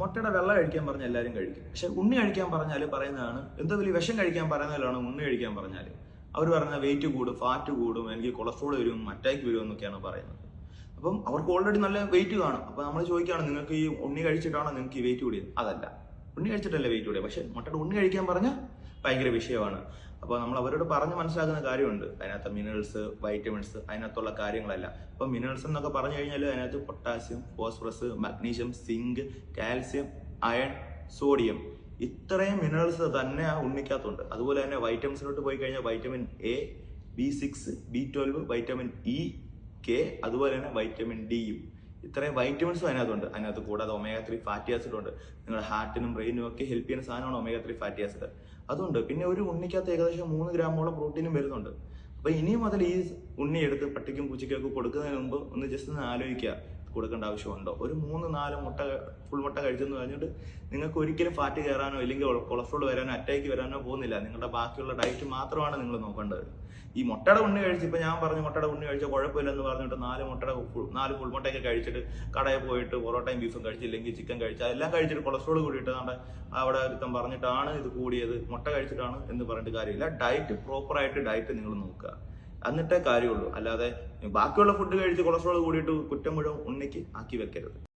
മുട്ടയുടെ വെള്ള കഴിക്കാൻ പറഞ്ഞാൽ എല്ലാവരും കഴിക്കും. പക്ഷെ ഉണ്ണി കഴിക്കാൻ പറഞ്ഞാൽ പറയുന്നതാണ് എന്തോ വലിയ വിഷം കഴിക്കാൻ പറയുന്നതിലാണ് ഉണ്ണി കഴിക്കാൻ പറഞ്ഞാൽ. അവർ പറഞ്ഞ വെയിറ്റ് കൂടും, ഫാറ്റ് കൂടും, എനിക്ക് കൊളസ്ട്രോൾ വരും, അറ്റാക്ക് വരും എന്നൊക്കെയാണ് പറയുന്നത്. അപ്പം അവർക്ക് ഓൾറെഡി നല്ല വെയിറ്റ് കാണും. അപ്പൊ നമ്മൾ ചോദിക്കുകയാണ്, നിങ്ങൾക്ക് ഈ ഉണ്ണി കഴിച്ചിട്ടാണോ നിങ്ങൾക്ക് ഈ വെയിറ്റ് കൂടിയത്? അതല്ല, ഉണ്ണി കഴിച്ചിട്ടല്ല വെയിറ്റ് കൂടിയത്. പക്ഷെ മുട്ടയുടെ ഉണ്ണി കഴിക്കാൻ പറഞ്ഞാൽ ഭയങ്കര വിഷയമാണ്. അപ്പോൾ നമ്മൾ അവരോട് പറഞ്ഞ് മനസ്സിലാക്കുന്ന കാര്യമുണ്ട്. അതിനകത്ത് മിനറൽസ്, വൈറ്റമിൻസ്, അതിനകത്തുള്ള കാര്യങ്ങളല്ല. ഇപ്പം മിനറൽസ് എന്നൊക്കെ പറഞ്ഞു കഴിഞ്ഞാൽ അതിനകത്ത് potassium, phosphorus, magnesium, zinc, calcium, iron, sodium, ഇത്രയും മിനറൽസ് തന്നെ ആ ഉണ്ണിക്കകത്തുണ്ട്. അതുപോലെ തന്നെ വൈറ്റമിൻസിലോട്ട് പോയി കഴിഞ്ഞാൽ vitamin A, B6, B12, vitamin E, K, അതുപോലെ തന്നെ വൈറ്റമിൻ ഡിയും, ഇത്രയും വൈറ്റമിൻസും അതിനകത്തുണ്ട്. അതിനകത്ത് കൂടാതെ omega-3 ഫാറ്റി ആസിഡ് ഉണ്ട്. നിങ്ങളുടെ ഹാർട്ടിനും ബ്രെയിനും ഒക്കെ ഹെൽപ്പ് ചെയ്യുന്ന സാധനമാണ് omega-3 ഫാറ്റി ആസിഡ്, അതുണ്ട്. പിന്നെ ഒരു ഉണ്ണിക്കകത്ത് ഏകദേശം 3 ഗ്രാമോളം പ്രോട്ടീനും വരുന്നുണ്ട്. അപ്പൊ ഇനിയും മുതൽ ഈ ഉണ്ണി എടുത്ത് പട്ടിക്കും പൂച്ചയ്ക്കൊക്കെ കൊടുക്കുന്നതിന് മുമ്പ് ഒന്ന് ജസ്റ്റ് ഒന്ന് ആലോചിക്കുക, കൊടുക്കേണ്ട ആവശ്യമുണ്ടോ? ഒരു 3-4 മുട്ട, ഫുൾ മുട്ട കഴിച്ചെന്ന് പറഞ്ഞിട്ട് നിങ്ങൾക്ക് ഒരിക്കലും ഫാറ്റ് കയറാനോ ഇല്ലെങ്കിൽ കൊളസ്ട്രോൾ വരാനോ അറ്റാക്ക് വരാനോ പോകുന്നില്ല. നിങ്ങളുടെ ബാക്കിയുള്ള ഡയറ്റ് മാത്രമാണ് നിങ്ങൾ നോക്കേണ്ടത്. ഈ മുട്ടയുടെ ഉണ്ണി കഴിച്ച്, ഇപ്പൊ ഞാൻ പറഞ്ഞു മുട്ടയുടെ ഉണ്ണി കഴിച്ചാൽ കുഴപ്പമില്ലെന്ന് പറഞ്ഞിട്ട് 4 ഫുൾ മുട്ടയൊക്കെ കഴിച്ചിട്ട് കടയിൽ പോയിട്ട് പൊറോട്ടയും ബീഫും കഴിച്ചില്ലെങ്കിൽ ചിക്കൻ കഴിച്ചാൽ എല്ലാം കഴിച്ചിട്ട് കൊളസ്ട്രോൾ കൂടിയിട്ട് അവിടെ ഒരുത്തം പറഞ്ഞിട്ടാണ് ഇത് കൂടിയത്, മുട്ട കഴിച്ചിട്ടാണ് എന്ന് പറഞ്ഞിട്ട് കാര്യമില്ല. ഡയറ്റ് പ്രോപ്പറായിട്ട് ഡയറ്റ് നിങ്ങൾ നോക്കുക, എന്നിട്ടേ കാര്യമുള്ളൂ. അല്ലാതെ ബാക്കിയുള്ള ഫുഡ് കഴിച്ച് കൊളസ്ട്രോൾ കൂടിയിട്ട് കുറ്റം മുഴുവൻ ഉണ്ണിക്ക് ആക്കി വെക്കരുത്.